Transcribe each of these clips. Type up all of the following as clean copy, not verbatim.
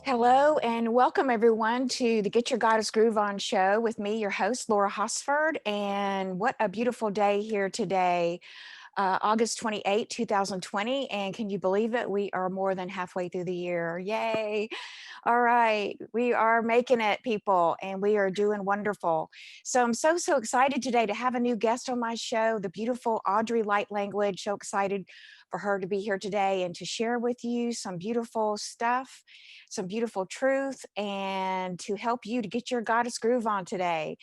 Hello and welcome everyone to the Get Your Goddess Groove On show with me, your host, Laura Hosford. And what a beautiful day here today, August 28, 2020. And can you believe it? We are more than halfway through the year. Yay. All right. We are making it, people, and we are doing wonderful. So I'm so excited today to have a new guest on my show, the beautiful Audrey Lightlanguage. So excited for her to be here today and to share with you some beautiful stuff, some beautiful truth, and to help you to get your goddess groove on today.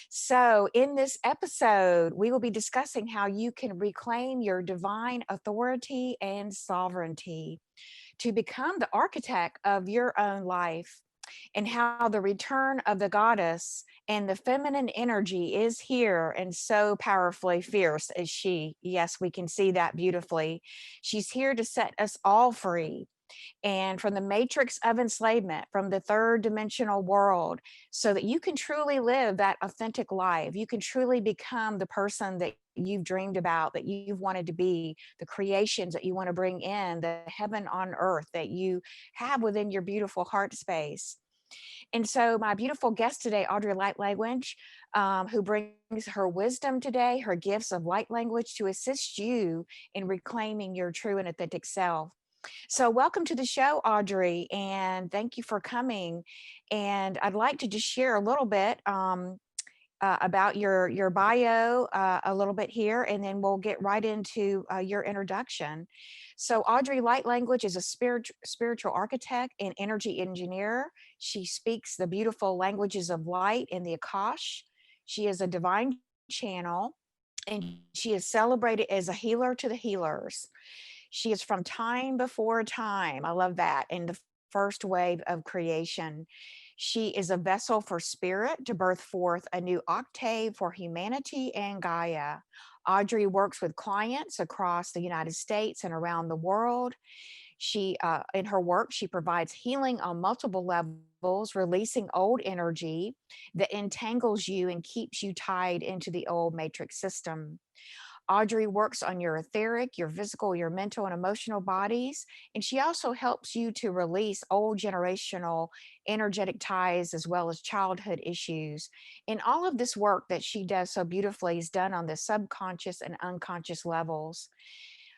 So in this episode, we will be discussing how you can reclaim your divine authority and sovereignty to become the architect of your own life, and how the return of the goddess and the feminine energy is here and so powerfully fierce as she. Yes, we can see that beautifully. She's here to set us all free and from the matrix of enslavement, from the third dimensional world, so that you can truly live that authentic life. You can truly become the person that you've dreamed about, that you've wanted to be, the creations that you want to bring in, the heaven on earth that you have within your beautiful heart space. And so my beautiful guest today, Audrey Lightlanguage, who brings her wisdom today, her gifts of light language to assist you in reclaiming your true and authentic self. So welcome to the show, Audrey, and thank you for coming. And I'd like to just share a little bit about your bio a little bit here, and then we'll get right into your introduction. So Audrey Lightlanguage is a spiritual architect and energy engineer. She speaks the beautiful languages of light in the Akash. She is a divine channel, and she is celebrated as a healer to the healers. She is from time before time. I love that. In the first wave of creation. She is a vessel for spirit to birth forth a new octave for humanity and Gaia. Audrey works with clients across the United States and around the world. In her work, she provides healing on multiple levels, releasing old energy that entangles you and keeps you tied into the old matrix system. Audrey works on your etheric, your physical, your mental, and emotional bodies. And she also helps you to release old generational energetic ties as well as childhood issues. And all of this work that she does so beautifully is done on the subconscious and unconscious levels.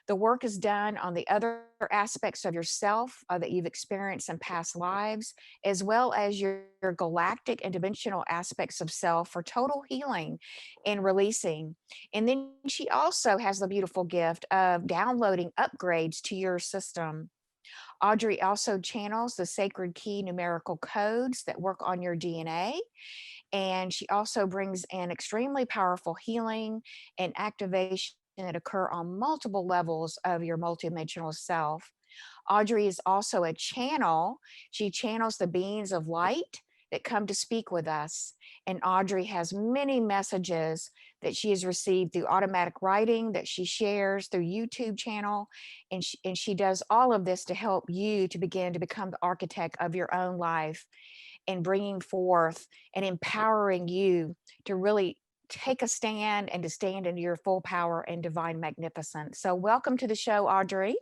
The work is done on the other aspects of yourself that you've experienced in past lives, as well as your galactic and dimensional aspects of self for total healing and releasing. And then she also has the beautiful gift of downloading upgrades to your system. Audrey also channels the sacred key numerical codes that work on your DNA. And she also brings in extremely powerful healing and activation that occur on multiple levels of your multidimensional self. Audrey is also a channel. She channels the beings of light that come to speak with us. And Audrey has many messages that she has received through automatic writing that she shares through YouTube channel. And she does all of this to help you to begin to become the architect of your own life and bringing forth and empowering you to really take a stand and to stand into your full power and divine magnificence. So welcome to the show, Audrey.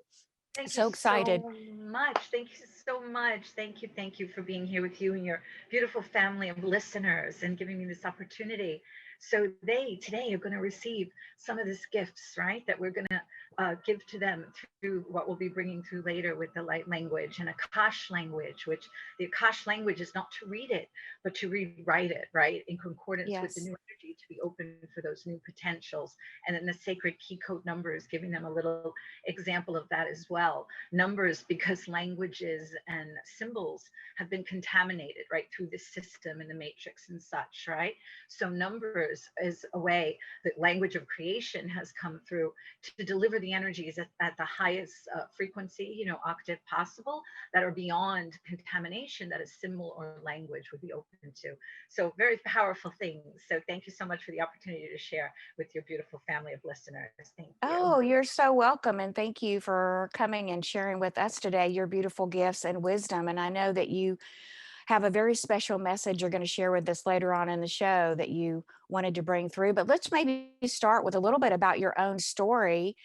Thank you So excited. so much. Thank you so much. Thank you. Thank you for being here with you and your beautiful family of listeners and giving me this opportunity. So they today are going to receive some of these gifts, right? That we're going to give to them through what we'll be bringing through later with the light language and Akash language, which the Akash language is not to read it, but to rewrite it, right? In concordance with the Yes. new energy to be open for those new potentials. And then the sacred key code numbers, giving them a little example of that as well. Numbers, because languages and symbols have been contaminated, right, through the system and the matrix and such, right? So numbers is a way that language of creation has come through to deliver the energies at the highest frequency, octave possible, that are beyond contamination that a symbol or language would be open to. So very powerful things. So thank you so much for the opportunity to share with your beautiful family of listeners. Thank you. Oh, you're so welcome. And thank you for coming and sharing with us today your beautiful gifts and wisdom. And I know that you have a very special message you're going to share with us later on in the show that you wanted to bring through. But let's maybe start with a little bit about your own story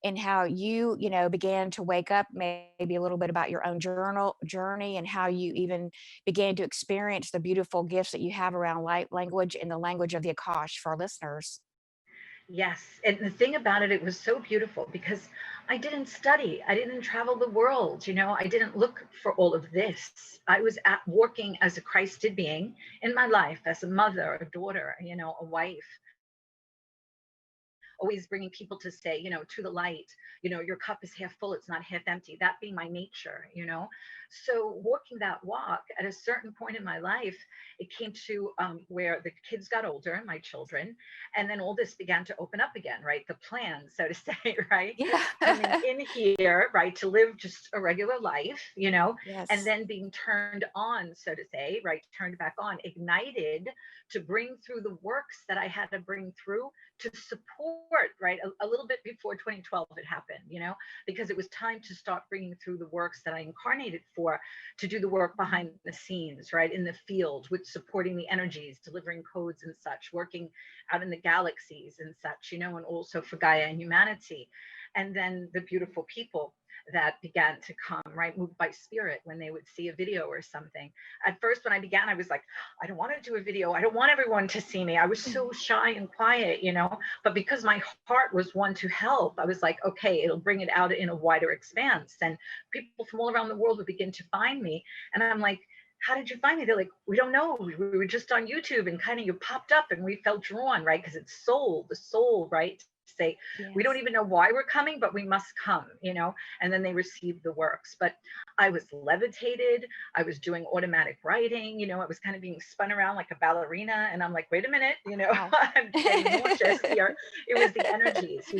and how you began to wake up, maybe a little bit about your own journal journey and how you even began to experience the beautiful gifts that you have around light language and the language of the Akash for our listeners. Yes. And the thing about it, it was so beautiful because I didn't study. I didn't travel the world. I didn't look for all of this. I was working as a Christed being in my life as a mother, a daughter, a wife, always bringing people to say, to the light, your cup is half full, it's not half empty, that being my nature. So walking that walk at a certain point in my life, it came to where the kids got older, my children, and then all this began to open up again, right? The plan, so to say, right? Coming Yeah. in here, right, to live just a regular life, and Yes. then being turned on, so to say, right, turned back on, ignited to bring through the works that I had to bring through to support, right, a little bit before 2012 it happened, because it was time to start bringing through the works that I incarnated for, to do the work behind the scenes, right, in the field, with supporting the energies, delivering codes and such, working out in the galaxies and such, and also for Gaia and humanity. And then the beautiful people that began to come, right, moved by spirit when they would see a video or something. At first, when I began, I was like, I don't want to do a video. I don't want everyone to see me. I was so shy and quiet. But because my heart was one to help, I was like, okay, it'll bring it out in a wider expanse. And people from all around the world would begin to find me. And I'm like, how did you find me? They're like, we don't know. We were just on YouTube and kind of you popped up and we felt drawn, right? Because it's the soul, right? Say, we don't Yes. even know why we're coming, but we must come. And then they receive the works. But I was levitated. I was doing automatic writing. I was kind of being spun around like a ballerina. And I'm like, wait a minute, Wow. I'm getting nauseous here. It was the energies.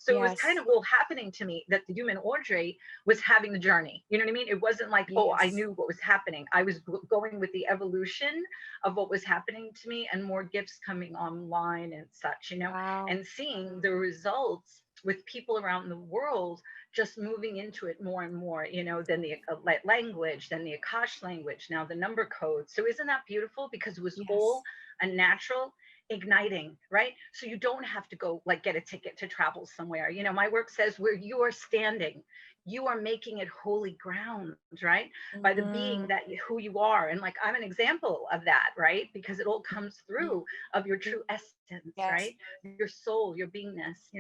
So it was kind Yes. of all happening to me that the human Audrey was having the journey. You know what I mean? It wasn't like, oh, I Yes. knew what was happening. I was going with the evolution of what was happening to me and more gifts coming online and such, Wow. and seeing the results with people around the world just moving into it more and more, then the light language, then the Akash language, now the number code. So isn't that beautiful? Because it was all Yes. a natural igniting, right? So you don't have to go like get a ticket to travel somewhere. My work says where you are standing, you are making it holy ground, right? By the being Mm. that who you are. And like I'm an example of that, right? Because it all comes through of your true essence, Yes. right? Your soul, your beingness.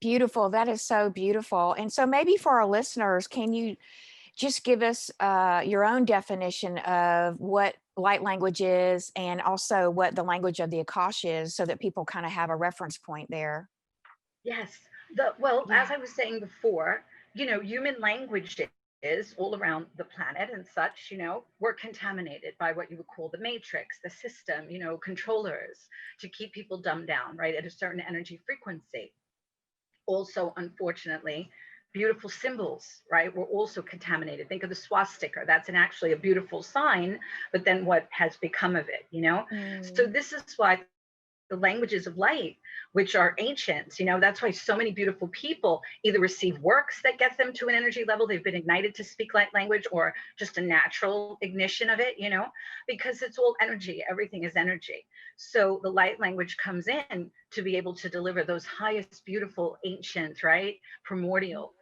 Beautiful. That is so beautiful. And so maybe for our listeners, can you just give us your own definition of what light language is and also what the language of the Akash is so that people kind of have a reference point there? Yes. Well, Yeah. as I was saying before, human language is all around the planet and such, we're contaminated by what you would call the matrix, the system, controllers to keep people dumbed down, right, at a certain energy frequency. Also, unfortunately, beautiful symbols, right, were also contaminated. Think of the swastika. That's actually a beautiful sign, but then what has become of it? So Mm. this is why the languages of light, which are ancient, that's why so many beautiful people either receive works that get them to an energy level, they've been ignited to speak light language, or just a natural ignition of it, because it's all energy, everything is energy. So the light language comes in to be able to deliver those highest beautiful ancient, right, primordial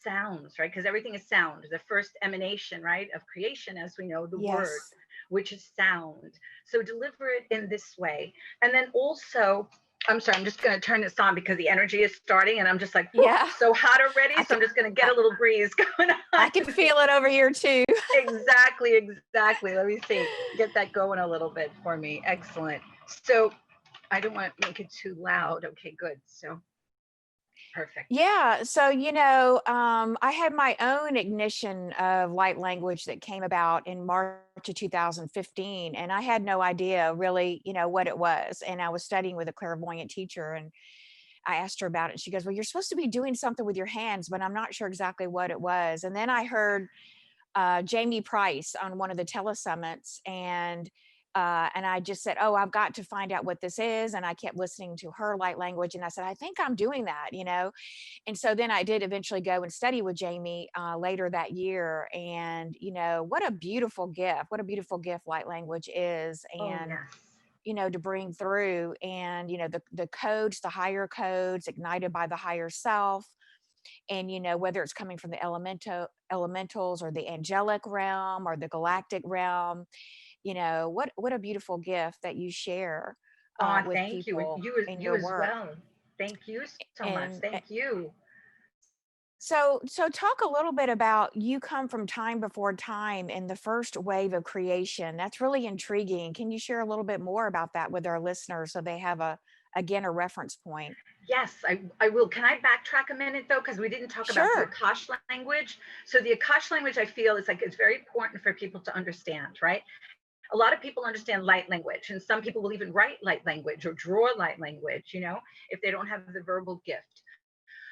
sounds, right, because everything is sound, the first emanation, right, of creation, as we know, the word, Yes. which is sound. So deliver it in this way. And then also, I'm sorry, I'm just going to turn this on because the energy is starting and I'm just like, whew, Yeah. so hot already. I So can, I'm just going to get I, a little breeze going I on. can feel it over here too. Exactly, exactly. Let me see. Get that going a little bit for me. Excellent. So I don't want to make it too loud. Okay, good. So perfect. Yeah. So, I had my own ignition of light language that came about in March of 2015. And I had no idea really, what it was. And I was studying with a clairvoyant teacher and I asked her about it. She goes, well, you're supposed to be doing something with your hands, but I'm not sure exactly what it was. And then I heard Jamie Price on one of the telesummits, and And I just said, oh, I've got to find out what this is. And I kept listening to her light language. And I said, I think I'm doing that, you know? And so then I did eventually go and study with Jamie later that year. And, you know, what a beautiful gift, what a beautiful gift light language is. Oh, And, yes. you know, to bring through, and, you know, the codes, the higher codes ignited by the higher self. And, you know, whether it's coming from the elementals or the angelic realm or the galactic realm, you know, what a beautiful gift that you share Oh, with thank you. And people in you your as work. well. Thank you so much. And Thank you. so talk a little bit about, you come from time before time in the first wave of creation. That's really intriguing. Can you share a little bit more about that with our listeners so they have again, a reference point? Yes, I will. Can I backtrack a minute though? Because we didn't talk about the Sure. Akash language. So the Akash language, I feel, is like it's very important for people to understand, right? A lot of people understand light language, and some people will even write light language or draw light language, you know, if they don't have the verbal gift.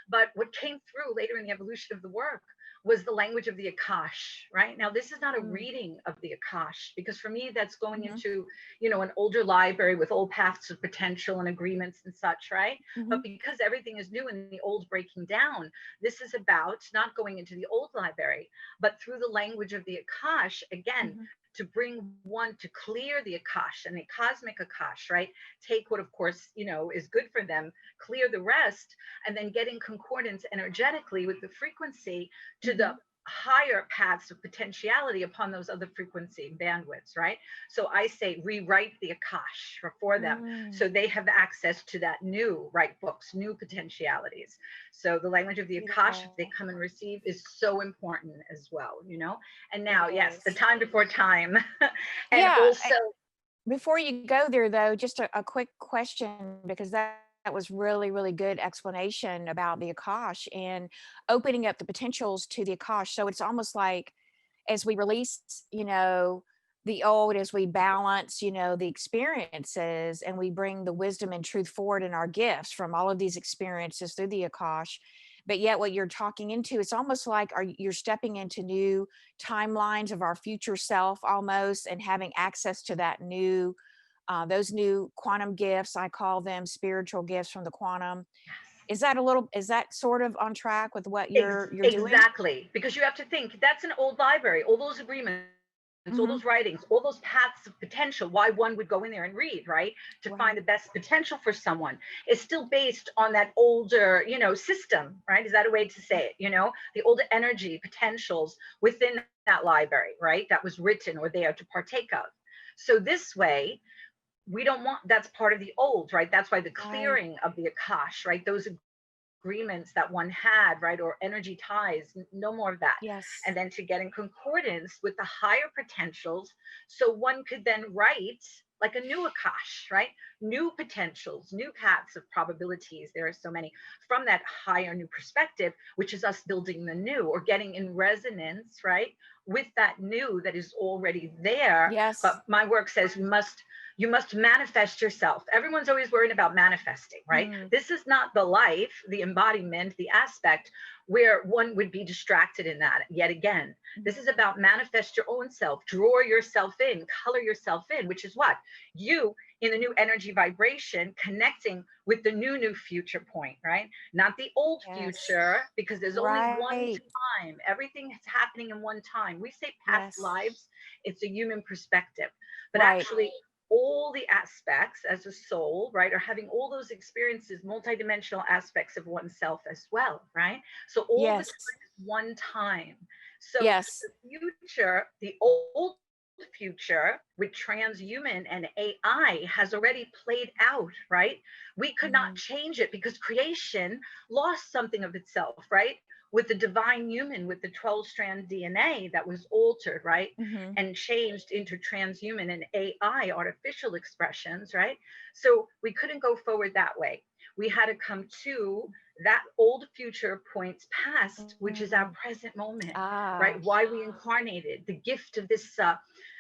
But what came through later in the evolution of the work was the language of the Akash, right? Now, this is not a Mm, reading of the Akash, because for me, that's going mhm, into, you know, an older library with old paths of potential and agreements and such, right? mhm, But because everything is new and the old breaking down, this is about not going into the old library, but through the language of the Akash, again, mhm, to bring one to clear the Akash and the cosmic Akash, right? Take what, of course, you know, is good for them, clear the rest, and then get in concordance energetically with the frequency to the mhm. higher paths of potentiality upon those other frequency bandwidths, right? So I say rewrite the Akash for them, Mm, so they have access to that new, write books, new potentialities. So the language of the Akash, if they beautiful. come and receive, is so important as well, you know? And It now, yes, the is. time before time. And Yeah. also, Before you go there, though, just a quick question, because that was really, really good explanation about the Akash and opening up the potentials to the Akash. So it's almost like, as we release, you know, the old, as we balance, you know, the experiences, and we bring the wisdom and truth forward in our gifts from all of these experiences through the Akash. But yet, what you're talking into, it's almost like, you're stepping into new timelines of our future self almost, and having access to that new, those new quantum gifts. I call them spiritual gifts from the quantum. Is that sort of on track with what you're doing? exactly, because you have to think that's an old library, all those agreements, all Hmm. those writings, all those paths of potential, why one would go in there and read, right? To find Right. the best potential for someone is still based on that older, you know, system, right? Is that a way to say it? You know, the older energy potentials within that library, right? That was written or there to partake of. So this way, we don't want, that's part of the old, right? That's why the Right. clearing of the Akash, right? Those agreements that one had, right? Or energy ties, no more of that. Yes. And then to get in concordance with the higher potentials, so one could then write like a new Akash, right? New potentials, new paths of probabilities. There are so many from that higher new perspective, which is us building the new or getting in resonance, right? With that new that is already there. Yes. But my work says you must manifest yourself. Everyone's always worried about manifesting, right? Mm, This is not the life, the embodiment, the aspect where one would be distracted in that yet again. This mhm. is about manifest your own self, draw yourself in, color yourself in, which is what? You in the new energy vibration, connecting with the new future point, right? Not the old Yes. future, because there's only one Right. time. Everything is happening in one time. We say past Yes. lives, it's a human perspective. But Right. actually, all the aspects as a soul, right, are having all those experiences, multidimensional aspects of oneself as well, right? So all the Yes. time is one time. So Yes. the future, the old future with transhuman and AI has already played out, right? We could not Mm, change it because creation lost something of itself, right? With the divine human, with the 12 strand DNA that was altered, right? mhm. And changed into transhuman and AI, artificial expressions, right? So we couldn't go forward that way. We had to come to that old future points past, which is our Mm. present moment, right? Ah, Why we incarnated, the gift of this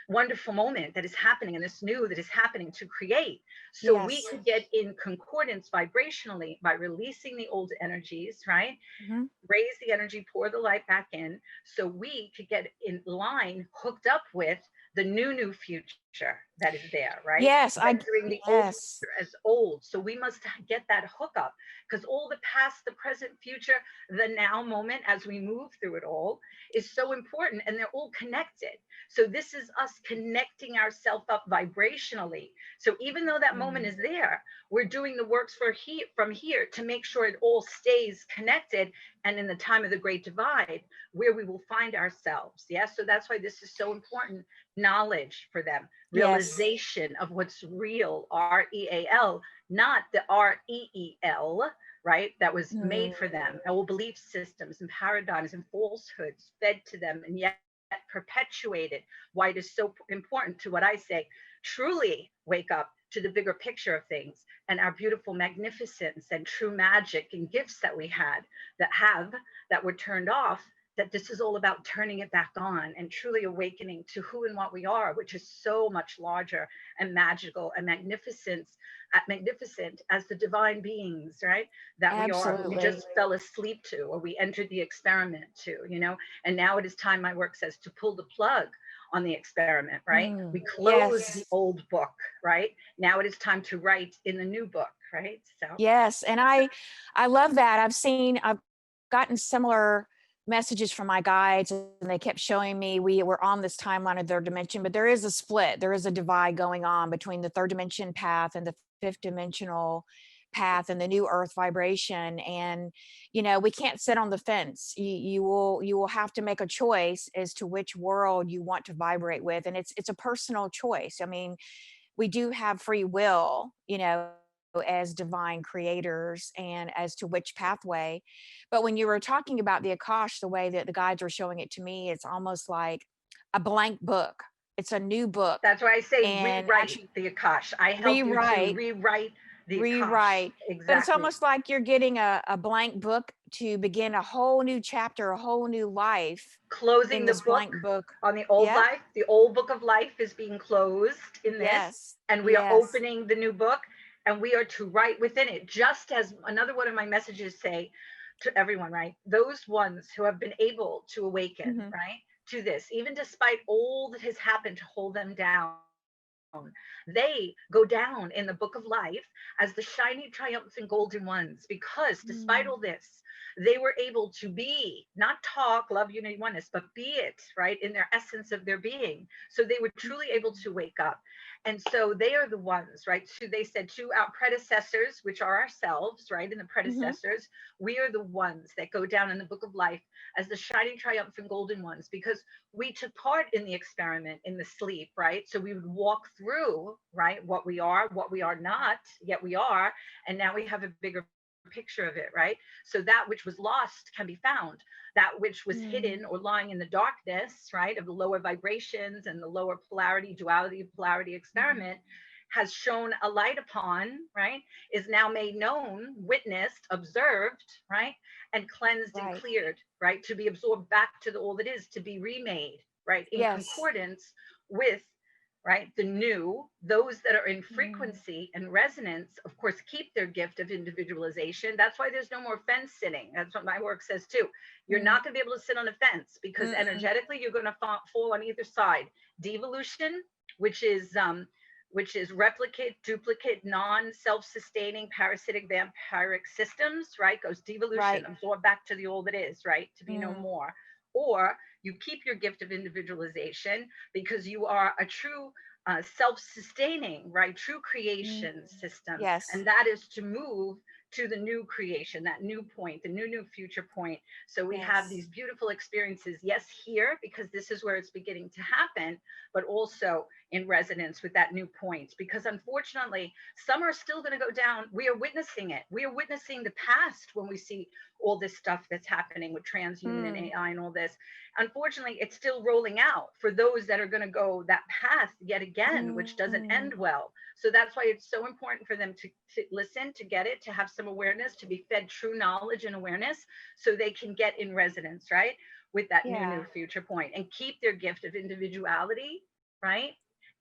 wonderful moment that is happening and this new that is happening to create. So we yes. could get in concordance vibrationally by releasing the old energies, right? Mhm. Raise the energy, pour the light back in, so we could get in line, hooked up with the new future, that is there, right? Yes, Rendering the old yes. as old. So we must get that hookup, because all the past, the present, future, the now moment as we move through it all is so important, and they're all connected. So this is us connecting ourselves up vibrationally. So even though that moment Mm, is there, we're doing the works from here to make sure it all stays connected. And in the time of the great divide, where we will find ourselves. Yes. So that's why this is so important. Knowledge for them, yes. realization of what's real, REAL, not the REEL, right? That was made Mm, for them. All belief systems and paradigms and falsehoods fed to them and yet perpetuated. Why it is so important to what I say, truly wake up to the bigger picture of things and our beautiful magnificence and true magic and gifts that we had that were turned off, that this is all about turning it back on and truly awakening to who and what we are, which is so much larger and magical and magnificent as the divine beings, right? That we are, who we absolutely. just fell asleep to, or we entered the experiment to, and now it is time, my work says, to pull the plug on the experiment, right? Mm, We close the yes. old book, right? Now it is time to write in the new book, right? So Yes. And I love that. I've gotten similar messages from my guides, and they kept showing me we were on this timeline of their dimension, but there is a split. There is a divide going on between the third dimension path and the fifth dimensional path and the new earth vibration. And, we can't sit on the fence. You will have to make a choice as to which world you want to vibrate with. And it's a personal choice. I mean, we do have free will, as divine creators and as to which pathway. But when you were talking about the Akash, the way that the guides were showing it to me, it's almost like a blank book. It's a new book. that's why I say And rewrite actually the Akash. I help you to rewrite, rewrite the Akash. rewrite. But it's Exactly. almost like you're getting a blank book to begin a whole new chapter, a whole new life in Closing the this book blank book. on the old Yep. life. The old book of life is being closed in this, Yes. and we are Yes. opening the new book, and we are to write within it. Just as another one of my messages say to everyone, right? Those ones who have been able to awaken, Hmm. right, to this, even despite all that has happened to hold them down, they go down in the book of life as the shiny, triumphant, golden ones, because despite Mm, all this, they were able to be, not talk, love, unity, oneness, but be it, right, in their essence of their being. So they were truly able to wake up. And so they are the ones, right? So they said to our predecessors, which are ourselves, right? And the mhm. predecessors, we are the ones that go down in the book of life as the shining, triumphant, golden ones, because we took part in the experiment in the sleep, right? So we would walk through, right, what we are not, yet we are. And now we have a bigger picture of it, right? So that which was lost can be found. That which was Mm, hidden or lying in the darkness, right, of the lower vibrations and the lower polarity, duality, polarity mhm. experiment has shown a light upon, right, is now made known, witnessed, observed, right, and cleansed and Right. cleared, right, to be absorbed back to the all that is, to be remade, right, in Yes. concordance with, right, the new. Those that are in Mm, frequency and resonance, of course, keep their gift of individualization. That's why there's no more fence sitting. That's what my work says too. You're mm, not going to be able to sit on a fence, because mm-mm. energetically you're going to fall on either side. Devolution, which is replicate, duplicate, non-self-sustaining, parasitic, vampiric systems, right? Goes devolution, Right. absorb back to the all that is, right? To be no Mm, more. Or you keep your gift of individualization, because you are a true self-sustaining, right? True mm. creation system. Yes. And that is to move to the new creation, that new point, the new future point. So we have Yes. these beautiful experiences, yes, here, because this is where it's beginning to happen, but also in resonance with that new point. Because unfortunately, some are still going to go down. We are witnessing it. We are witnessing the past when we see all this stuff that's happening with transhuman and Mm, AI and all this. Unfortunately, it's still rolling out for those that are going to go that path yet again, which doesn't mm. end well. So that's why it's so important for them to listen, to get it, to have some awareness, to be fed true knowledge and awareness, so they can get in resonance, right, with that new Yeah. future point, and keep their gift of individuality, right,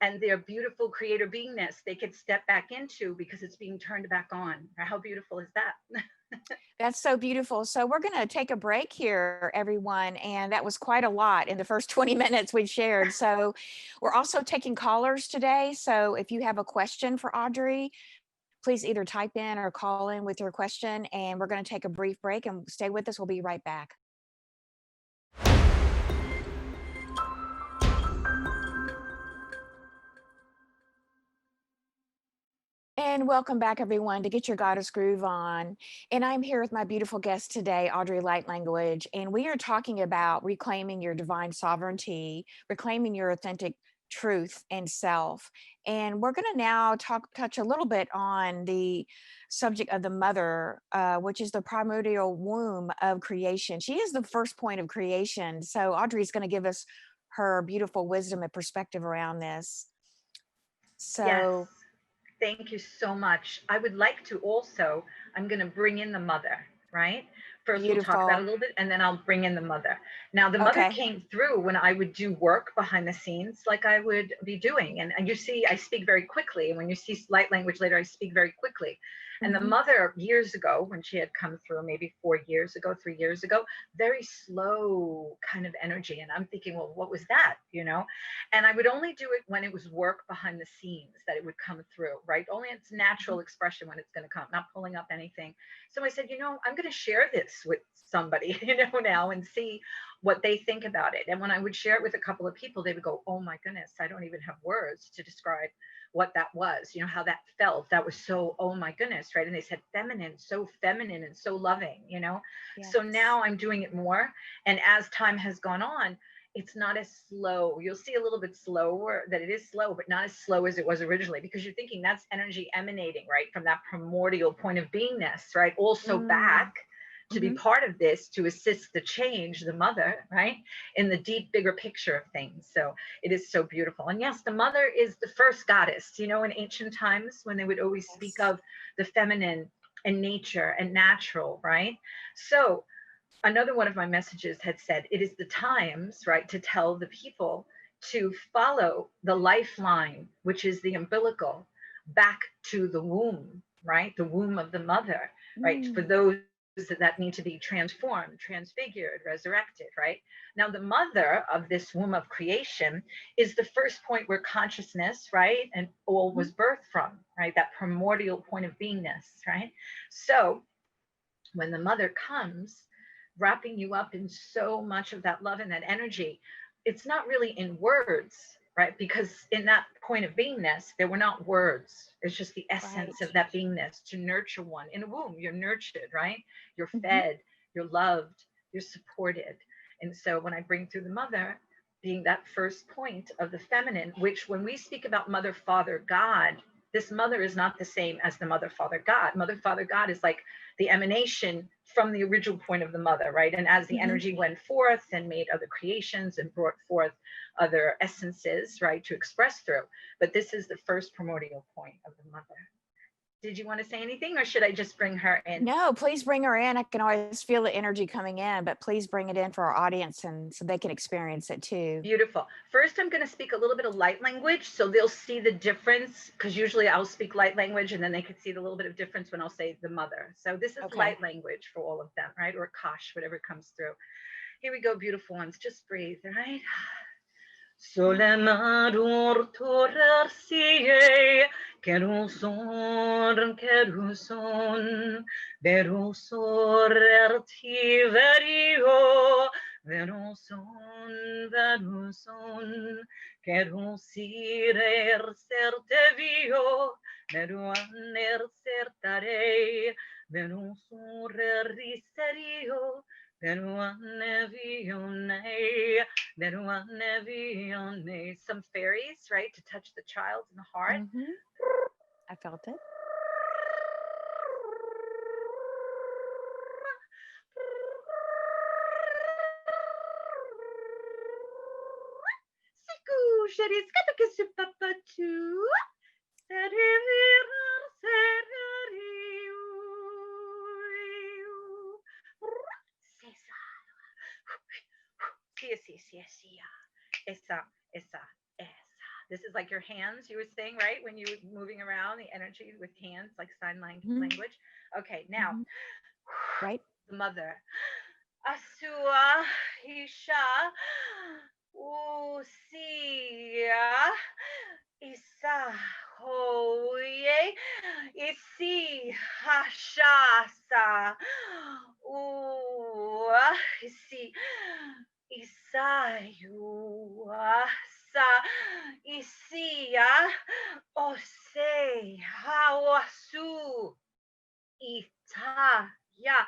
and their beautiful creator beingness they could step back into, because it's being turned back on. How beautiful is that? That's so beautiful. So we're going to take a break here, everyone. And that was quite a lot in the first 20 minutes we shared. So we're also taking callers today. So if you have a question for Audrey, please either type in or call in with your question. And we're going to take a brief break and stay with us. We'll be right back. And welcome back, everyone, to Get Your Goddess Groove On. And I'm here with my beautiful guest today, Audrey Lightlanguage. And we are talking about reclaiming your divine sovereignty, reclaiming your authentic truth and self. And we're going to now touch a little bit on the subject of the mother, which is the primordial womb of creation. She is the first point of creation. So Audrey's going to give us her beautiful wisdom and perspective around this. Yes. So Thank you so much. I would like to also, I'm going to bring in the mother, right? First, we'll talk about it a beautiful. little bit, and then I'll bring in the mother. Now, the mother Okay. came through when I would do work behind the scenes, like I would be doing. And you see, I speak very quickly. And when you see light language later, I speak very quickly. And the Mhm. mother, years ago, when she had come through, maybe 4 years ago, 3 years ago, very slow kind of energy. And I'm thinking, well, what was that? And I would only do it when it was work behind the scenes that it would come through, right? Only its Mhm. natural expression when it's going to come, not pulling up anything. So I said, I'm going to share this with somebody, now and see what they think about it. And when I would share it with a couple of people, they would go, oh my goodness, I don't even have words to describe what that was, how that felt. That was so, oh my goodness, right? And they said feminine and so loving. So Yes. now I'm doing it more. And as time has gone on, it's not as slow. You'll see a little bit slower, that it is slow, but not as slow as it was originally, because you're thinking that's energy emanating, right, from that primordial point of beingness, right? Also back Mm. to be Mhm. part of this, to assist the change, the mother, right, in the deep, bigger picture of things. So it is so beautiful. And yes, the mother is the first goddess, in ancient times when they would always speak Yes. of the feminine and nature and natural, right? So another one of my messages had said, it is the times, right, to tell the people to follow the lifeline, which is the umbilical, back to the womb, right? The womb of the mother, right? For Mm. those that need to be transformed, transfigured, resurrected, right? Now, the mother of this womb of creation is the first point where consciousness, right, and all Mhm. was birthed from, right? That primordial point of beingness, right? So, when the mother comes, wrapping you up in so much of that love and that energy, it's not really in words, right? Because in that point of beingness, there were not words. It's just the essence Right. of that beingness to nurture one. In a womb, you're nurtured, right? You're Mhm. fed, you're loved, you're supported. And so when I bring through the mother, being that first point of the feminine, which when we speak about mother, father, God, this mother is not the same as the mother, father, God. Mother, father, God is like the emanation from the original point of the mother, right? And as the Mhm. energy went forth and made other creations and brought forth other essences, right, to express through. But this is the first primordial point of the mother. Did you want to say anything, or should I just bring her in? No, please bring her in. I can always feel the energy coming in, but please bring it in for our audience and so they can experience it too. Beautiful. First, I'm going to speak a little bit of light language so they'll see the difference, because usually I'll speak light language and then they can see the little bit of difference when I'll say the mother. So this is Okay. light language for all of them, right? Or Akash, whatever comes through. Here we go, beautiful ones. Just breathe, right? Solemador torarsie, keruson, berusor ertiverio, veruson, kerusire certevio, meruaner certare, verusur riserio, veruanevionei, some fairies, right, to touch the child in the heart. Mhm. I felt it. Sí, sí, sí, sí, esa, esa. This is like your hands, you were saying, right? When you were moving around, the energy with hands, like sign Mhm, language. Okay, now, mhm. Right. the mother. Asua Isha Usia Isa Hoye Isi Hashasa U Isi Isayu Sa Isia Ose Hawasu Ita ya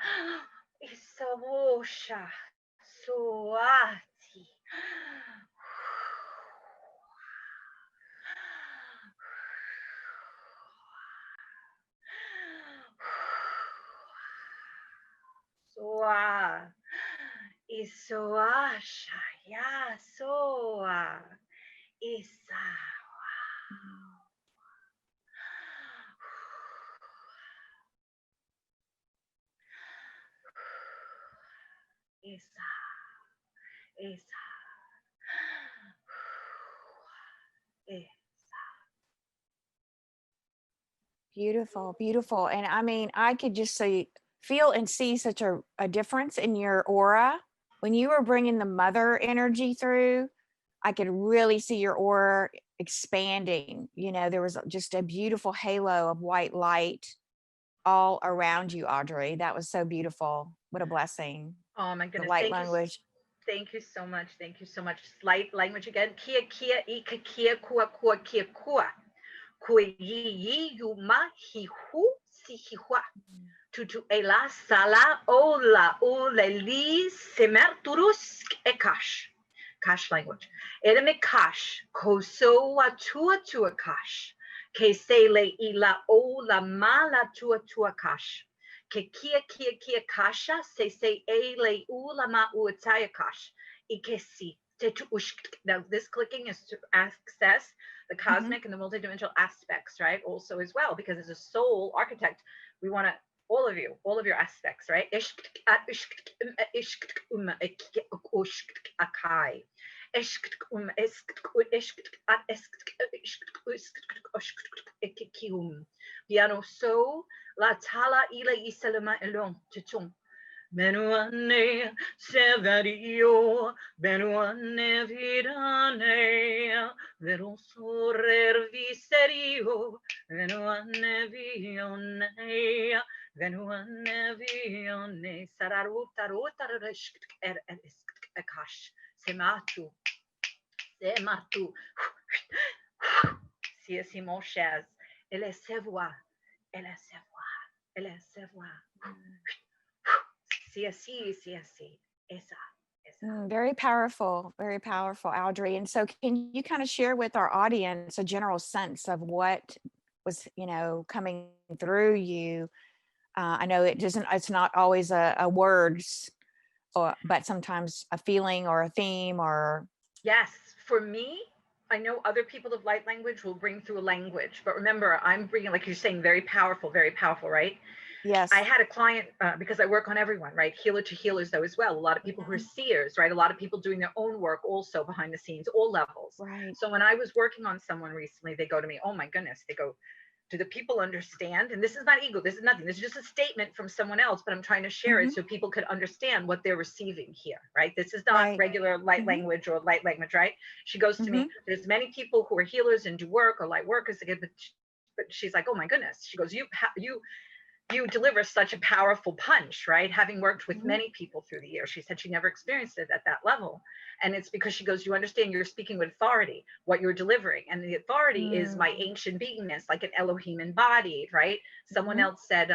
Isabosha Soati Soa Isoasha ya Soa Isa Mhm. Isa Isa Beautiful, beautiful. And I mean, I could just see, feel and see such a difference in your aura. When you were bringing the mother energy through, I could really see your aura expanding. You know, there was just a beautiful halo of white light all around you, Audrey. That was so beautiful. What a blessing. Oh my The goodness. light language. Thank you so much. Thank you so much. Light language again. Kia kia ika kia kua kua kia kua. Kue yi yi yu ma hi hu si hi hua. Tutu ela sala ola ole li semerturus ekash. Kash language. Edeme kash. Koso wa tua tua kash. Ke sele ila ola mala tua tua kash. Ke kia kia kia kasha se e le ulama uataya kash. Ikesi. Now this clicking is to access the Mhm. cosmic and the multidimensional aspects, right? Also as well, because as a soul architect, we want to all of your aspects, right? Piano so la tala ila isalama elon titum. Benuane severio, benuane vidane, vero sorer viserio, benuane vione, benuane vione, sararuta ruta akash, sematu, sematu, si simoshes, ele se voit, ele se voit, ele se voit. Sí, esa, esa. Very powerful, very powerful, Audrey. And so, can you kind of share with our audience a general sense of what was, coming through you? I know it doesn't, it's not always a words, but sometimes a feeling or a theme or, Yes, for me, I know other people of light language will bring through a language, but remember, I'm bringing, like you're saying, very powerful, right? I yes. had a client because I work on everyone, right? Healer to healers, though, as well. A lot of people who are Mhm. seers, right? A lot of people doing their own work also behind the scenes, all levels. Right. So when I was working on someone recently, they go to me, oh my goodness, they go, do the people understand? And this is not ego, this is nothing, this is just a statement from someone else, but I'm trying to share it Hmm. so people could understand what they're receiving here, right? This is not Right. regular light Hmm. language or light language, right? She goes to me, Hmm. there's many people who are healers and do work or light workers, but she's like, oh my goodness. She goes, you deliver such a powerful punch, right? Having worked with Hmm. many people through the years, she said she never experienced it at that level. And it's because she goes, you understand, you're speaking with authority, what you're delivering. And the authority is my Mm-hmm. ancient beingness, like an Elohim embodied, right? Someone Hmm. else said,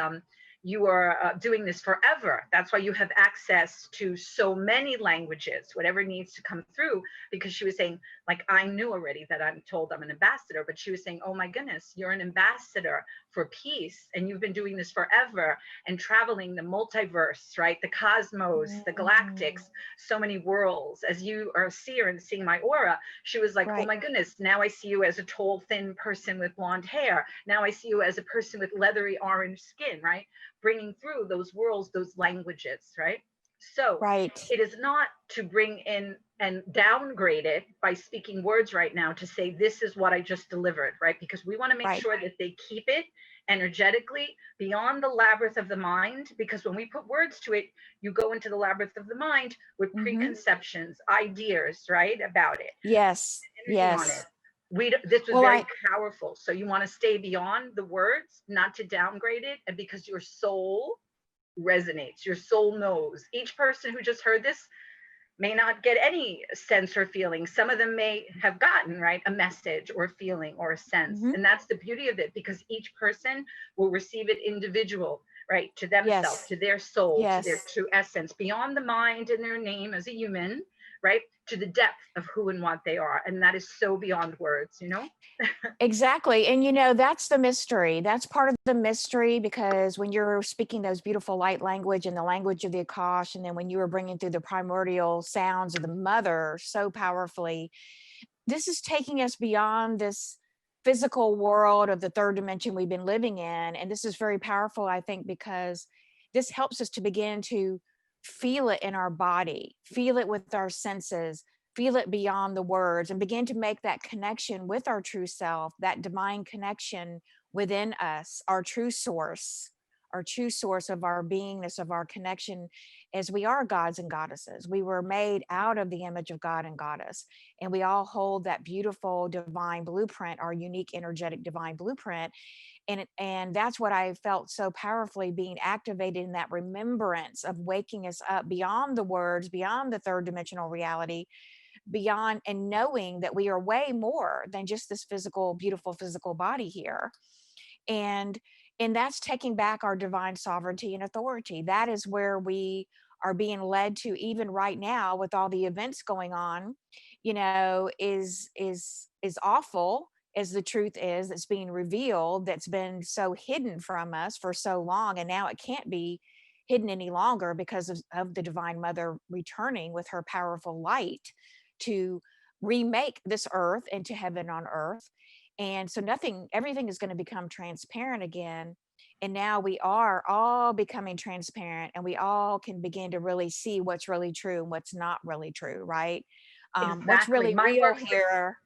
you are doing this forever. That's why you have access to so many languages, whatever needs to come through. Because she was saying, like, I knew already that I'm told I'm an ambassador, but she was saying, oh my goodness, you're an ambassador for peace, and you've been doing this forever and traveling the multiverse, right? The cosmos, the galactics, so many worlds. As you are a seer and seeing my aura, she was like, oh Right. my goodness, now I see you as a tall, thin person with blonde hair. Now I see you as a person with leathery orange skin, right? Bringing through those worlds, those languages, right? So Right. it is not to bring in and downgrade it by speaking words right now to say, this is what I just delivered, right? Because we want to make Right. sure that they keep it energetically beyond the labyrinth of the mind. Because when we put words to it, you go into the labyrinth of the mind with Mm-hmm. preconceptions, ideas, right, about it, Yes. energy on it. Yes. This was Well, very powerful. So you want to stay beyond the words, not to downgrade it, and because your soul resonates, your soul knows. Each person who just heard this may not get any sense or feeling. Some of them may have gotten, right, a message or a feeling or a sense. mm-hmm. And that's the beauty of it, because each person will receive it individual, right, to themselves, Yes. to their soul, to their Yes. true essence, beyond the mind and their name as a human, right, to the depth of who and what they are. And that is so beyond words, you know? Exactly. And that's the mystery. That's part of the mystery, because when you're speaking those beautiful light language and the language of the Akash, and then when you were bringing through the primordial sounds of the mother so powerfully, this is taking us beyond this physical world of the third dimension we've been living in. And this is very powerful, I think, because this helps us to begin to feel it in our body, feel it with our senses, feel it beyond the words, and begin to make that connection with our true self, that divine connection within us, our true source of our beingness, of our connection, as we are gods and goddesses. We were made out of the image of God and Goddess, and we all hold that beautiful divine blueprint, our unique energetic divine blueprint. And that's what I felt so powerfully being activated in, that remembrance of waking us up beyond the words, beyond the third dimensional reality, beyond, and knowing that we are way more than just this physical, beautiful physical body here. And and that's taking back our divine sovereignty and authority. That is where we are being led to, even right now, with all the events going on, is awful as the truth is that's being revealed, that's been so hidden from us for so long, and now it can't be hidden any longer because of the divine mother returning with her powerful light to remake this earth into heaven on earth. And so everything is going to become transparent again. And now we are all becoming transparent, and we all can begin to really see what's really true and what's not really true, right? What's Exactly. really real here.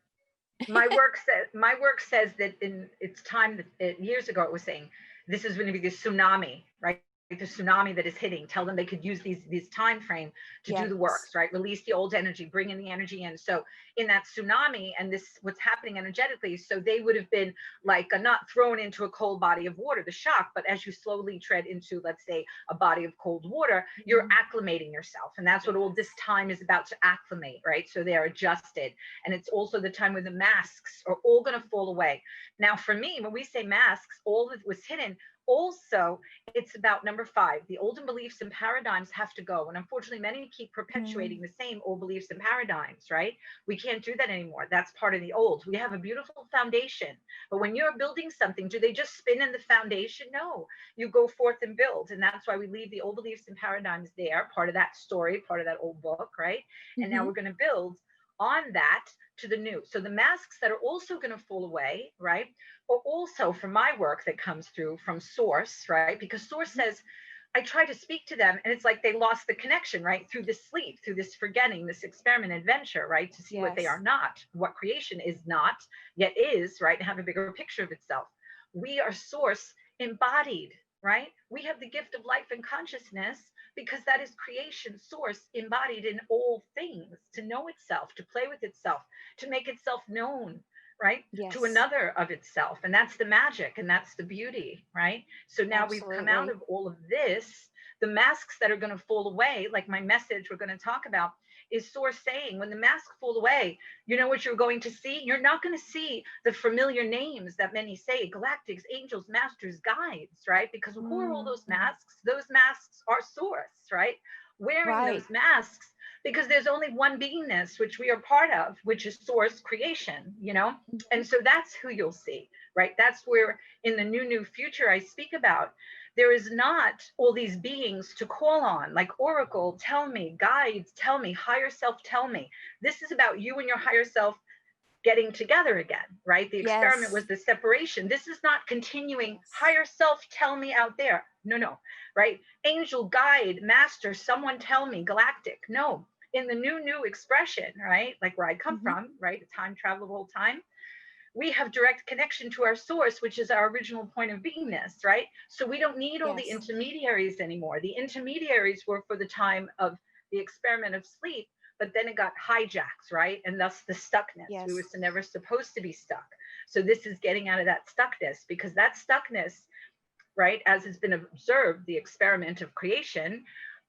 My work says that in its time, that years ago, it was saying this is going to be the tsunami, right? The tsunami that is hitting. Tell them they could use these time frame to do the Yes. works, right? Release the old energy, bring in the energy in. So in that tsunami, and this what's happening energetically, so they would have been like not thrown into a cold body of water, the shock, but as you slowly tread into, let's say, a body of cold water, you're Mhm. acclimating yourself. And that's what all this time is about, to acclimate, right? So they're adjusted. And it's also the time when the masks are all going to fall away. Now, for me, when we say masks, all that was hidden, also, it's about number 5. The olden beliefs and paradigms have to go. And unfortunately, many keep Mhm. perpetuating the same old beliefs and paradigms, right? We can't do that anymore. That's part of the old. We have a beautiful foundation. But when you're building something, do they just spin in the foundation? No, you go forth and build. And that's why we leave the old beliefs and paradigms there, part of that story, part of that old book, right? And now Mhm. we're going to build on that to the new. So the masks that are also going to fall away, right? Or also from my work that comes through from source, right? Because source Mhm. says, I try to speak to them, and it's like they lost the connection, right? Through this sleep, through this forgetting, this experiment adventure, right? To see what they are Yes. not, what creation is not, yet is, right? And have a bigger picture of itself. We are source embodied, right? We have the gift of life and consciousness, because that is creation source embodied in all things, to know itself, to play with itself, to make itself known, right, to Yes. another of itself. And that's the magic, and that's the beauty, right? So now we've come out Absolutely. of all of this. The masks that are going to fall away, like my message we're going to talk about, is source saying, when the masks fall away, you know what you're going to see? You're not going to see the familiar names that many say, galactics, angels, masters, guides, right? Because who are all Mm. those masks? Those masks are source, right? Wearing Right. those masks, because there's only one beingness which we are part of, which is source creation, you know? Mhm. And so that's who you'll see, right? That's where in the new future I speak about, there is not all these beings to call on, like oracle, tell me, guides, tell me, higher self, tell me. This is about you and your higher self getting together again, right? The experiment Yes. was the separation. This is not continuing Yes. higher self, tell me out there. No, no, right? Angel, guide, master, someone tell me, galactic. No. in the new expression, right? Like where I come Mhm. from, right? Time travel the whole time. We have direct connection to our source, which is our original point of beingness, right? So we don't need all the Yes. intermediaries anymore. The intermediaries were for the time of the experiment of sleep, but then it got hijacked, right? And thus the stuckness. We were Yes. never supposed to be stuck. So this is getting out of that stuckness, because that stuckness, right, as has been observed, the experiment of creation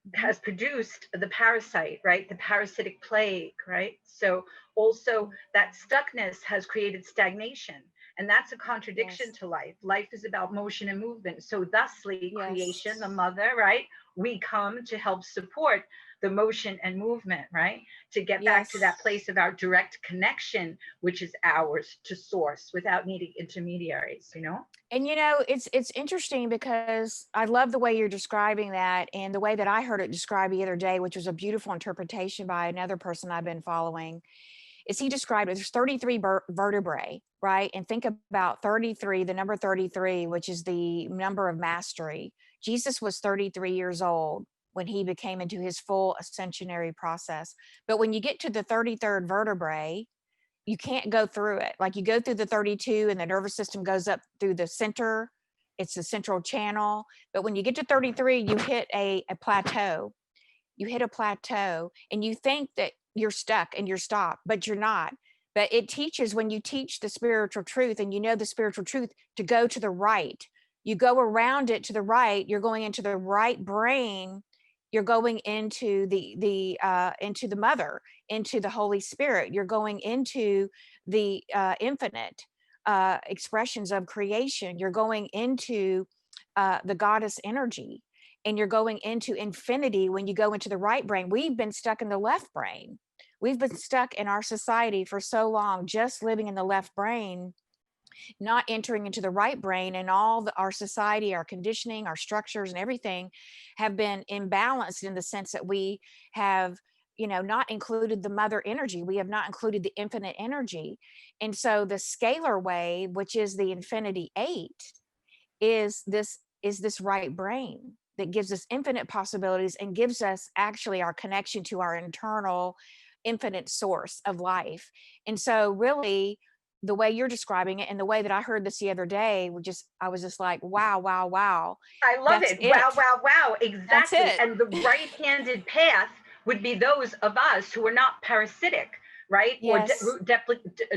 Mhm. has produced the parasite, right? The parasitic plague, right? So also that stuckness has created stagnation. And that's a contradiction Yes. to life. Life is about motion and movement. So thusly, Yes. creation, the mother, right? We come to help support the motion and movement, right? To get back to Yes. that place of our direct connection, which is ours to source without needing intermediaries, you know? And it's interesting because I love the way you're describing that, and the way that I heard it described the other day, which was a beautiful interpretation by another person I've been following, is he described it, there's 33 vertebrae, right? And think about 33, the number 33, which is the number of mastery. Jesus was 33 years old when he became into his full ascensionary process. But when you get to the 33rd vertebrae, you can't go through it. Like you go through the 32 and the nervous system goes up through the center. It's the central channel. But when you get to 33, you hit a plateau. You hit a plateau and you think that you're stuck and you're stopped, but you're not. But it teaches, when you teach the spiritual truth and you know the spiritual truth, to go to the right. You go around it to the right, you're going into the right brain, you're going into the mother, into the Holy Spirit, you're going into the infinite expressions of creation, you're going into the goddess energy, and you're going into infinity when you go into the right brain. We've been stuck in the left brain. We've been stuck in our society for so long, just living in the left brain, not entering into the right brain. And our society, our conditioning, our structures, and everything have been imbalanced in the sense that we have, not included the mother energy. We have not included the infinite energy. And so the scalar wave, which is the infinity eight, is this right brain that gives us infinite possibilities and gives us actually our connection to our internal infinite source of life. And so really, the way you're describing it and the way that I heard this the other day, I was just like, wow, wow, wow. I love That's it. Wow, it. wow, wow. That's Exactly. it. And the right handed path would be those of us who are not parasitic, right? Or Yes.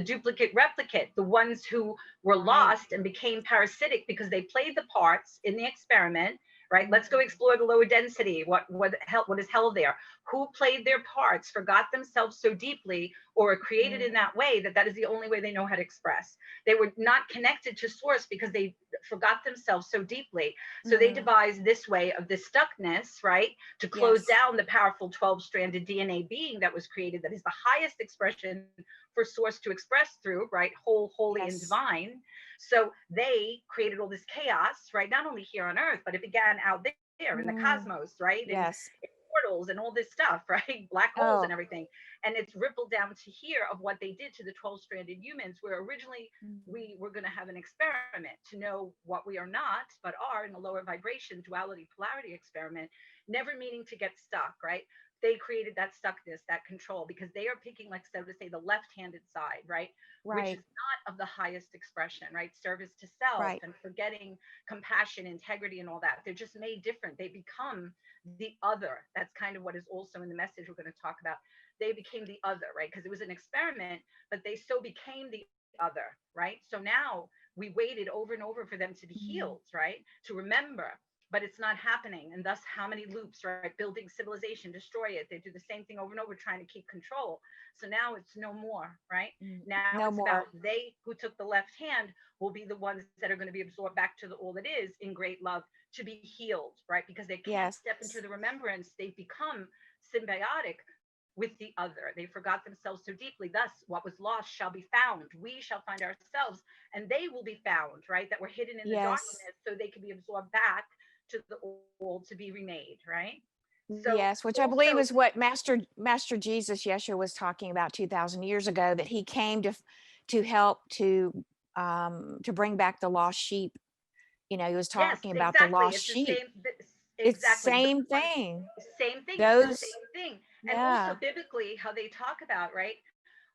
duplicate, replicate, the ones who were Right. lost and became parasitic because they played the parts in the experiment, right? Let's go Mhm. explore the lower density. What is hell there? Who played their parts, forgot themselves so deeply, or are created in Mhm. that way that is the only way they know how to express. They were not connected to source because they forgot themselves so deeply, so they Mm. devised this way of this stuckness, right? To close Yes. down the powerful 12-stranded DNA being that was created, that is the highest expression for source to express through, right? Whole, holy, and Yes. divine. So they created all this chaos, right? Not only here on Earth, but it began out there in the Mm. cosmos, right? Yes. In portals and all this stuff, right? Black holes and Oh. everything. And it's rippled down to here of what they did to the 12-stranded humans, where originally Mhm. we were going to have an experiment to know what we are not, but are in a lower vibration, duality, polarity experiment, never meaning to get stuck, right? They created that stuckness, that control, because they are picking, like, so to say, the left-handed side, right? Which Right. is not of the highest expression, right? Service to self Right. and forgetting compassion, integrity, and all that. They're just made different. They become the other. That's kind of what is also in the message we're going to talk about. They became the other, right? Because it was an experiment, but they so became the other, right? So now we waited over and over for them to be Mhm. healed, right? To remember, but it's not happening. And thus, how many loops, right? Building civilization, destroy it. They do the same thing over and over, trying to keep control. So now it's no more, right? Mm. Now No it's about more. they who took the left hand will be the ones that are going to be absorbed back to the all it is in great love, to be healed, right? Because they can't Yes. step into the remembrance. They've become symbiotic with the other. They forgot themselves so deeply. Thus, what was lost shall be found. We shall find ourselves, and they will be found, right? That were hidden in the Yes. darkness, so they can be absorbed back to the old to be remade, right? So Yes, which I believe also, is what Master Jesus Yeshua was talking about 2,000 years ago, that he came to help to bring back the lost sheep. He was yes, talking about the exactly. lost It's the sheep. same. It's Exactly. The same ones, thing. same thing. It's the Those same thing. And also Yeah. biblically, how they talk about, right?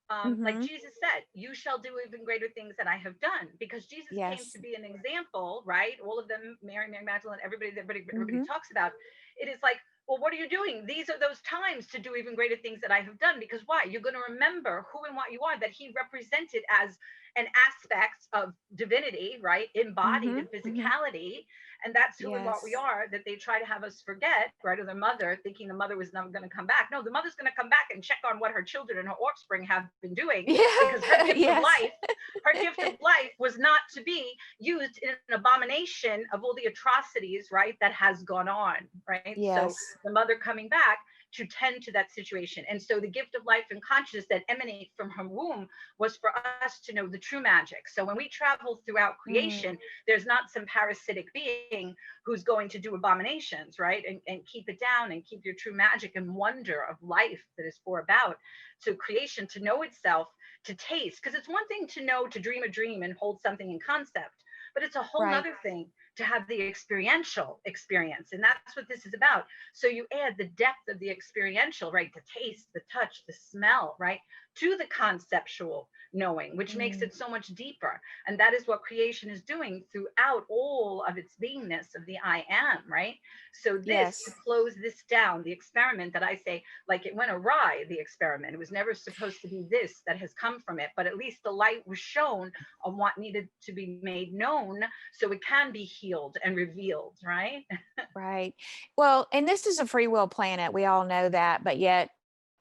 Like Mm-hmm. Jesus said, you shall do even greater things than I have done, because Jesus came to Yes. be an example, right? All of them, Mary Magdalene, everybody Mm-hmm. talks about. It is like, well, what are you doing? These are those times to do even greater things that I have done. Because why? You're going to remember who and what you are, that he represented as an aspect of divinity, right? Embodied Mm-hmm. in Mm-hmm. physicality. And that's who and what we Yes. are, that they try to have us forget, right? Or their mother, thinking the mother was never going to come back. No, the mother's going to come back and check on what her children and her offspring have been doing, because her Yeah. gift of Yes. life, her gift of life was not to be used in an abomination of all the atrocities, right, that has gone on, right? So Yes. the mother coming back to tend to that situation. And so the gift of life and consciousness that emanate from her womb was for us to know the true magic. So when we travel throughout Mm. creation, there's not some parasitic being who's going to do abominations, right? And keep it down and keep your true magic and wonder of life that is for about. So creation, to know itself, to taste, because it's one thing to know, to dream a dream and hold something in concept, but it's a whole Right. nother thing to have the experiential experience. And that's what this is about. So you add the depth of the experiential, right? The taste, the touch, the smell, right? To the conceptual knowing, which makes Mm. it so much deeper. And that is what creation is doing throughout all of its beingness of the I am, right? So this, to Yes. close this down, the experiment that I say, like, it went awry, the experiment. It was never supposed to be this that has come from it, but at least the light was shown on what needed to be made known, so it can be healed and revealed, right? Right. Well, and this is a free will planet. We all know that, but yet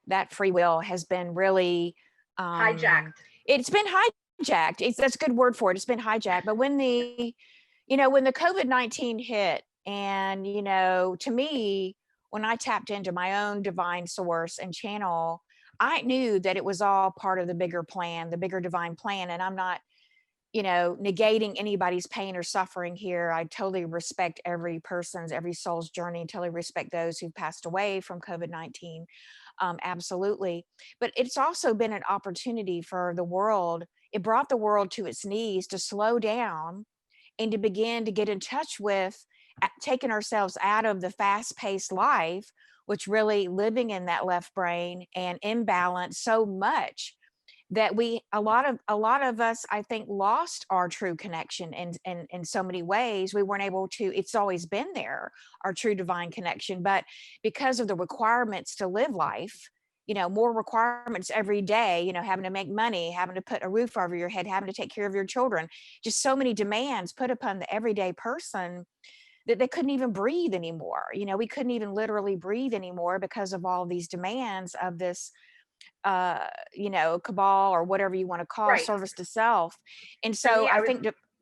that free will has been really, um, Hijacked. it's been hijacked. That's a good word for it. It's been hijacked. But when the COVID-19 hit, and, to me, when I tapped into my own divine source and channel, I knew that it was all part of the bigger plan, the bigger divine plan. And I'm not, negating anybody's pain or suffering here. I totally respect every soul's journey, totally respect those who've passed away from COVID-19. Absolutely. But it's also been an opportunity for the world. It brought the world to its knees to slow down and to begin to get in touch with taking ourselves out of the fast paced life, which really living in that left brain and imbalance so much that a lot of us, I think, lost our true connection in so many ways. We weren't able to. It's always been there, our true divine connection, but because of the requirements to live life, more requirements every day, having to make money, having to put a roof over your head, having to take care of your children, just so many demands put upon the everyday person that they couldn't even breathe anymore. We couldn't even literally breathe anymore because of all these demands of this cabal, or whatever you want to call Right. service to self. And For so me,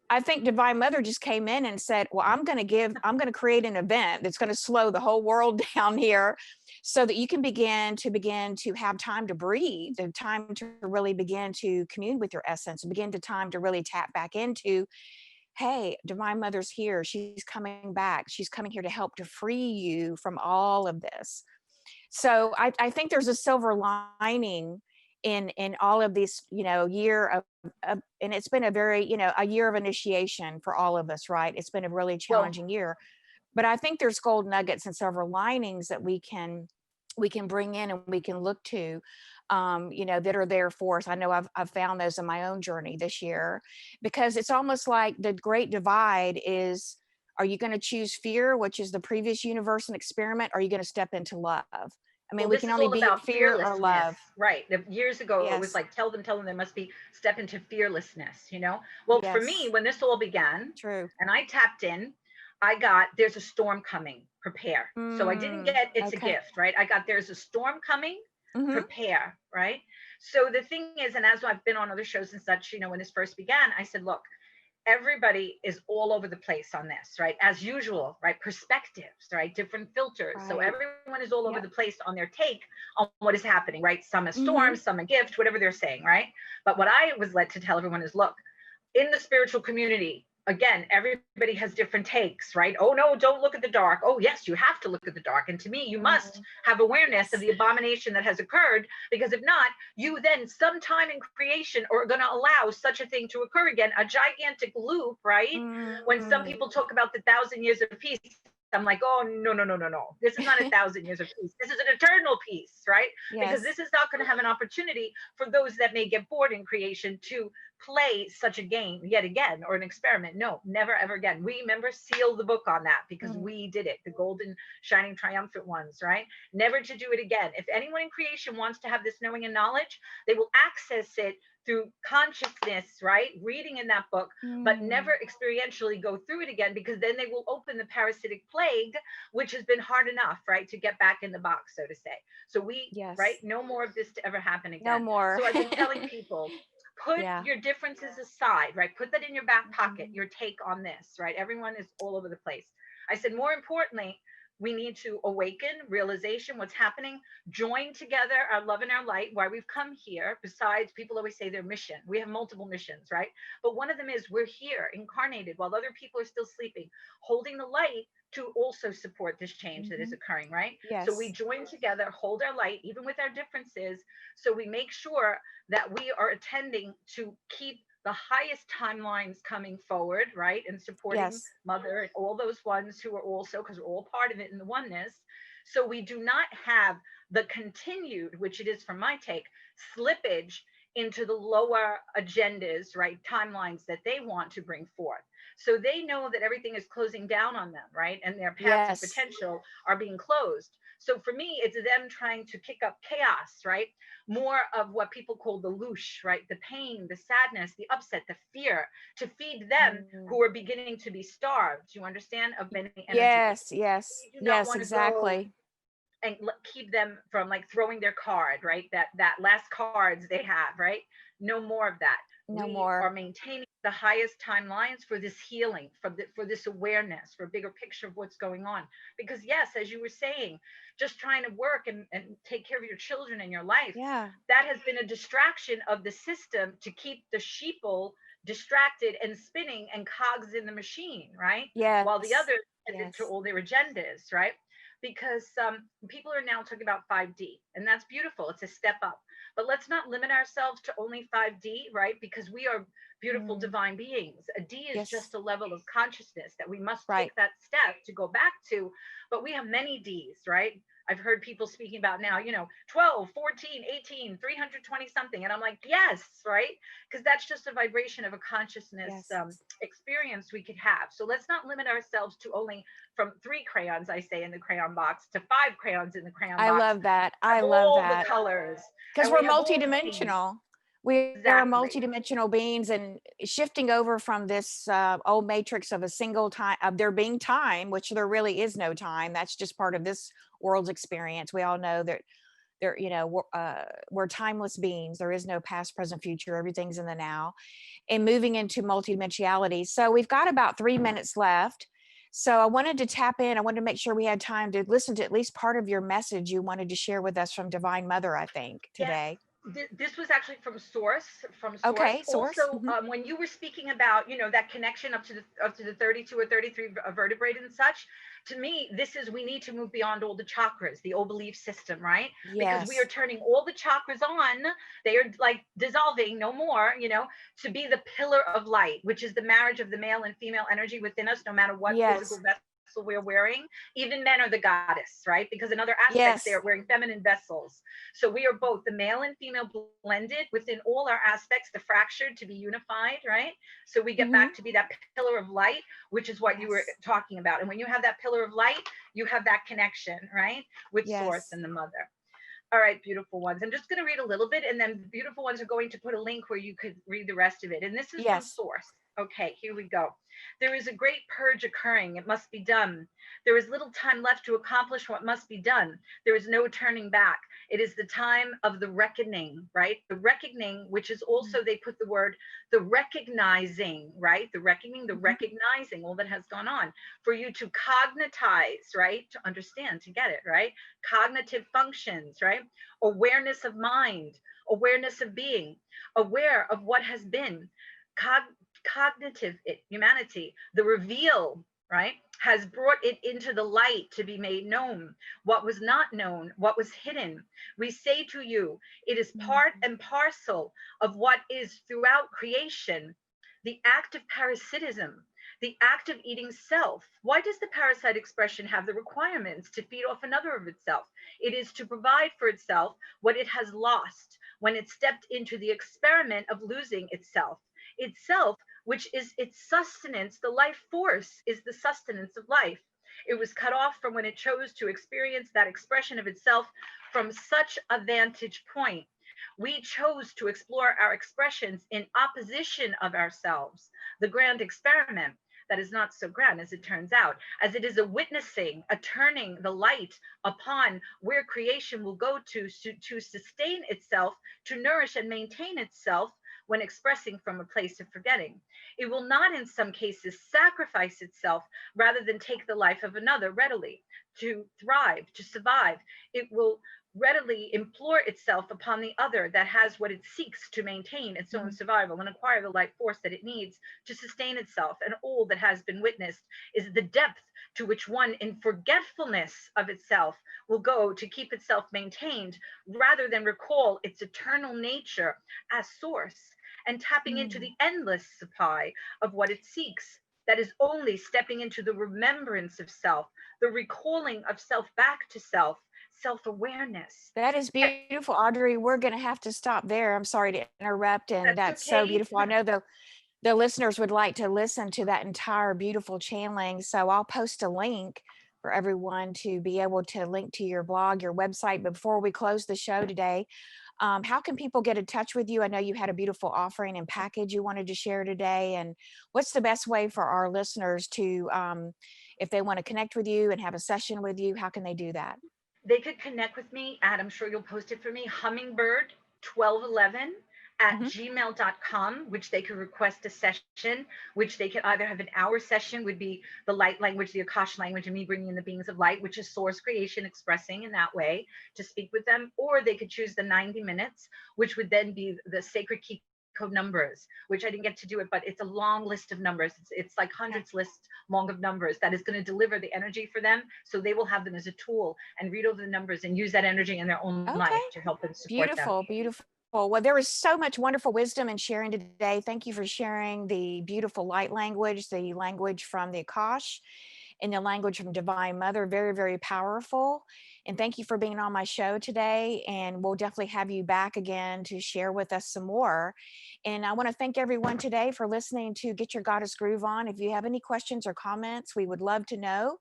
I think Divine Mother just came in and said, well, I'm going to create an event that's going to slow the whole world down here, so that you can begin to have time to breathe, the time to really begin to commune with your essence, and begin to time to really tap back into, hey, Divine Mother's here. She's coming back. She's coming here to help to free you from all of this. So I think there's a silver lining in all of this, year of, and it's been a very, a year of initiation for all of us, right? It's been a really well, challenging year, but I think there's gold nuggets and silver linings that we can bring in and we can look to, that are there for us. I know I've found those in my own journey this year, because it's almost like the great divide is, are you going to choose fear, which is the previous universe and experiment? Or are you going to step into love? I mean, well, we this can is only all be in about fear or fearlessness, love. right? Years ago, it was Yes. like, tell them there must be, step into fearlessness, Well, for me, Yes. when this all began True. and I tapped in, I got, there's a storm coming, prepare. So I didn't Mm, get, it's a okay. gift, right? I got, there's a storm coming, Mm-hmm. prepare, right? So the thing is, and as I've been on other shows and such, when this first began, I said, look, everybody is all over the place on this, right? As usual, right? Perspectives, right? Different filters. So Right. everyone is all over Yep. the place on their take on what is happening, right? Some a Mm-hmm. storm, some a gift, whatever they're saying, right? But what I was led to tell everyone is, look, in the spiritual community, again, everybody has different takes, right? Oh no, don't look at the dark. Oh yes, you have to look at the dark. And to me, you must Mm, have awareness of yes. the abomination that has occurred, because if not, you then sometime in creation are going to allow such a thing to occur again, a gigantic loop, right? When some Mm, people talk about the 1,000 years of peace, I'm like, oh, no, no, no, no, no. This is not 1,000 years of peace. This is an eternal peace, right? Because Yes. this is not going to have an opportunity for those that may get bored in creation to play such a game yet again, or an experiment. No, never, ever again. We, remember, seal the book on that because Mm. we did it, the golden, shining, triumphant ones, right? Never to do it again. If anyone in creation wants to have this knowing and knowledge, they will access it through consciousness, right? Reading in that book, but Mm. never experientially go through it again, because then they will open the parasitic plague, which has been hard enough, right, to get back in the box, so to say. So we, right, Yes. no more of this to ever happen No again. more. So I've been telling people, put Yeah. your differences aside, right? Put that in your back pocket, Mhm. your take on this, right? Everyone is all over the place. I said, more importantly, we need to awaken realization, what's happening, join together our love and our light, why we've come here. Besides, people always say their mission. We have multiple missions, right? But one of them is we're here incarnated while other people are still sleeping, holding the light to also support this change that is Mhm. occurring, right? So we Yes. join together, hold our light, even with our differences. So we make sure that we are attending to keep the highest timelines coming forward, right? And supporting Yes. mother and all those ones who are also, because we're all part of it in the oneness. So we do not have the continued, which it is from my take, slippage into the lower agendas, right? Timelines that they want to bring forth. So they know that everything is closing down on them, right? And their paths of Yes. potential are being closed. So for me, it's them trying to kick up chaos, right? More of what people call the loosh, right? The pain, the sadness, the upset, the fear, to feed them Mm. who are beginning to be starved, you understand, of many energies. Yes. Yes. We do not Yes. want to go Exactly. and keep them from like throwing their card, right? That last cards they have, right? No more of that. No We are more. maintaining the highest timelines for this healing, for this awareness, for a bigger picture of what's going on. Because yes, as you were saying, just trying to work and take care of your children and your life, Yeah. that has been a distraction of the system to keep the sheeple distracted and spinning and cogs in the machine, right? While the Yes. others headed to Yes. all their agendas, right? Because people are now talking about 5D, and that's beautiful. It's a step up. But let's not limit ourselves to only 5D, right? Because we are beautiful Mm. divine beings. A D is Yes. just a level of consciousness that we must Right. take that step to go back to. But we have many Ds, right? I've heard people speaking about now, 12, 14, 18, 320 something. And I'm like, yes, right? Because that's just a vibration of a consciousness Yes. experience we could have. So let's not limit ourselves to only from 3 crayons, I say, in the crayon box to 5 crayons in the crayon I box. love that. We I have love all the that. colors Because and we're we have all the things. multidimensional. We are Exactly. multidimensional beings, and shifting over from this old matrix of a single time, of there being time, which there really is no time. That's just part of this world's experience. We all know that there, we're timeless beings. There is no past, present, future. Everything's in the now. And moving into multidimensionality. So we've got about 3 minutes left. So I wanted to tap in. I wanted to make sure we had time to listen to at least part of your message you wanted to share with us from Divine Mother, I think, Yes, today. this was actually from source. From source. Okay, source. Also, Hmm. when you were speaking about that connection up to the 32 or 33 vertebrate and such, to me, this is we need to move beyond all the chakras, the old belief system, right? Because we are Yes. turning all the chakras on. They are like dissolving, no more. To be the pillar of light, which is the marriage of the male and female energy within us, no matter what physical Yes. vessel we're wearing. Even men are the goddess, right? Because in other aspects Yes. they're wearing feminine vessels. So we are both the male and female blended within all our aspects, the fractured to be unified, right? So we get Hmm. back to be that pillar of light, which is what you were Yes. talking about. And when you have that pillar of light, you have that connection, right? With source Yes. and the mother. All right, beautiful ones. I'm just going to read a little bit, and then beautiful ones are going to put a link where you could read the rest of it. And this is from Yes. source. Okay, here we go. There is a great purge occurring. It must be done. There is little time left to accomplish what must be done. There is no turning back. It is the time of the reckoning, right? The reckoning, which is also, they put the word, the recognizing, right? The reckoning, the Mhm. recognizing all that has gone on for you to cognitize, right? To understand, to get it, right? Cognitive functions, right? Awareness of mind, awareness of being, aware of what has been, cognitive humanity, the reveal, right, has brought it into the light to be made known. What was not known, what was hidden. We say to you, it is part Mhm. and parcel of what is throughout creation. the act of parasitism, the act of eating self. Why does the parasite expression have the requirements to feed off another of itself? It is to provide for itself what it has lost when it stepped into the experiment of losing itself. Itself, which is its sustenance, the life force is the sustenance of life. It was cut off from when it chose to experience that expression of itself from such a vantage point. We chose to explore our expressions in opposition of ourselves, the grand experiment that is not so grand as it turns out, as it is a witnessing, a turning the light upon where creation will go to sustain itself, to nourish and maintain itself when expressing from a place of forgetting. It will not, in some cases, sacrifice itself rather than take the life of another readily to thrive, to survive. It will readily implore itself upon the other that has what it seeks to maintain its own Mhm. survival and acquire the life force that it needs to sustain itself. And all that has been witnessed is the depth to which one, in forgetfulness of itself, will go to keep itself maintained rather than recall its eternal nature as source and tapping into Mm. the endless supply of what it seeks. That is only stepping into the remembrance of self, the recalling of self back to self, self awareness. That is beautiful, Audrey. We're going to have to stop there. I'm sorry to interrupt, and That's that's so okay. beautiful. I know the listeners would like to listen to that entire beautiful channeling, so I'll post a link for everyone to be able to link to your blog, your website. Before we close the show today, how can people get in touch with you? I know you had a beautiful offering and package you wanted to share today, and what's the best way for our listeners to, if they want to connect with you and have a session with you, how can they do that? They could connect with me at, I'm sure you'll post it for me, hummingbird1211 at Mhm. gmail.com, which they could request a session, which they could either have an hour session, would be the light language, the Akash language, and me bringing in the beings of light, which is source creation, expressing in that way to speak with them, or they could choose the 90 minutes, which would then be the sacred key code numbers, which I didn't get to do it, but it's a long list of numbers. It's like Okay. hundreds list long of numbers that is going to deliver the energy for them. So they will have them as a tool and read over the numbers and use that energy in their own Okay. life to help and support them. Beautiful, beautiful. Well, there was so much wonderful wisdom in sharing today. Thank you for sharing the beautiful light language, the language from the Akash, and the language from Divine Mother. Very, very powerful. And thank you for being on my show today. And we'll definitely have you back again to share with us some more. And I want to thank everyone today for listening to Get Your Goddess Groove On. If you have any questions or comments, we would love to know.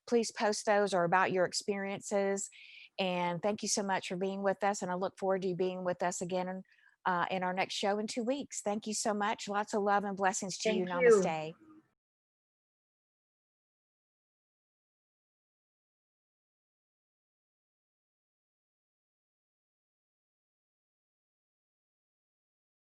Please post those or about your experiences. And thank you so much for being with us. And I look forward to you being with us again in our next show in 2 weeks. Thank you so much. Lots of love and blessings to you. Thank you. Namaste.